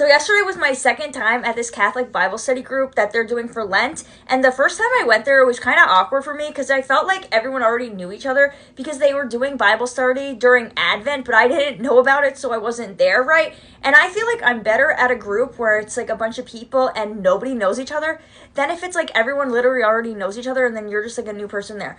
So yesterday was my second time at this Catholic Bible study group that they're doing for Lent. And the first time I went there, it was kind of awkward for me because I felt like everyone already knew each other because they were doing Bible study during Advent, but I didn't know about it, so I wasn't there, right? And I feel like I'm better at a group where it's like a bunch of people and nobody knows each other than if it's like everyone literally already knows each other and then you're just like a new person there.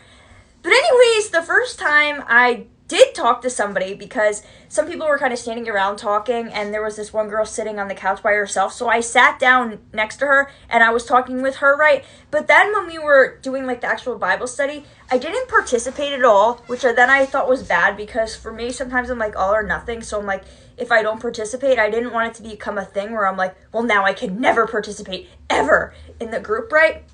But anyways, the first time I did talk to somebody because some people were kind of standing around talking and there was this one girl sitting on the couch by herself. So I sat down next to her and I was talking with her, right? But then when we were doing like the actual Bible study, I didn't participate at all, which then I thought was bad because for me, sometimes I'm like all or nothing. So I'm like, if I don't participate, I didn't want it to become a thing where I'm like, well, now I can never participate ever in the group, right?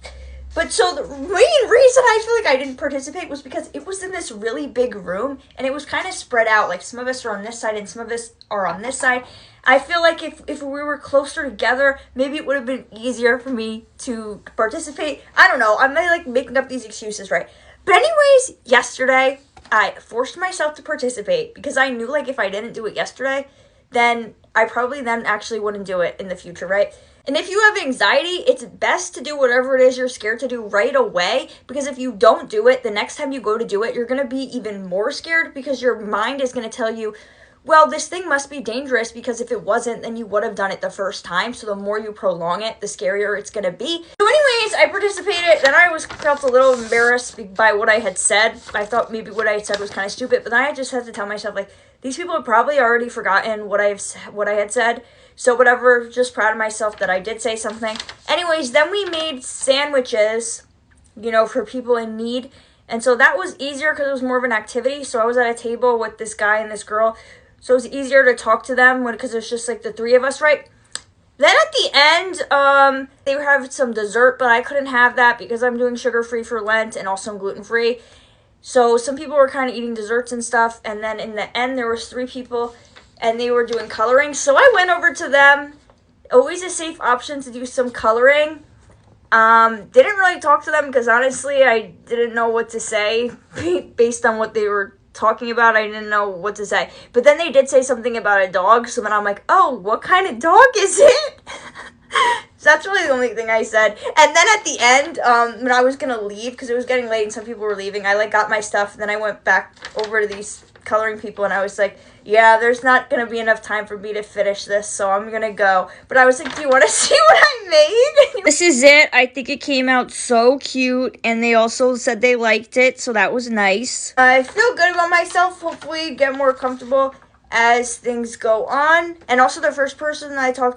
But so the main reason I feel like I didn't participate was because it was in this really big room and it was kind of spread out. Like some of us are on this side and some of us are on this side. I feel like if we were closer together, maybe it would have been easier for me to participate. I don't know. I'm like making up these excuses, right? But anyways, yesterday I forced myself to participate because I knew like if I didn't do it yesterday, then I probably then actually wouldn't do it in the future, right? And if you have anxiety, it's best to do whatever it is you're scared to do right away, because if you don't do it, the next time you go to do it, you're going to be even more scared because your mind is going to tell you, well, this thing must be dangerous because if it wasn't, then you would have done it the first time. So the more you prolong it, the scarier it's going to be. So anyways, I participated. Then I felt a little embarrassed by what I had said. I thought maybe what I had said was kind of stupid, but then I just had to tell myself, like, these people have probably already forgotten what I had said. So whatever, just proud of myself that I did say something. Anyways, then we made sandwiches, for people in need. And so that was easier because it was more of an activity. So I was at a table with this guy and this girl. So it was easier to talk to them because it was just like the three of us, right? Then at the end, they were having some dessert, but I couldn't have that because I'm doing sugar-free for Lent and also gluten-free. So some people were kind of eating desserts and stuff. And then in the end, there was 3 people and they were doing coloring. So I went over to them. Always a safe option to do some coloring. Didn't really talk to them because honestly, I didn't know what to say based on what they were talking about. I didn't know what to say. But then they did say something about a dog. So then I'm like, oh, what kind of dog is it? So that's really the only thing I said. And then at the end, when I was going to leave, because it was getting late and some people were leaving, I got my stuff. And then I went back over to these coloring people and I was like, yeah, there's not going to be enough time for me to finish this, so I'm going to go. But I was like, do you want to see what I made? This is it. I think it came out so cute, and they also said they liked it, so that was nice. I feel good about myself. Hopefully get more comfortable as things go on. And also the first person I talked to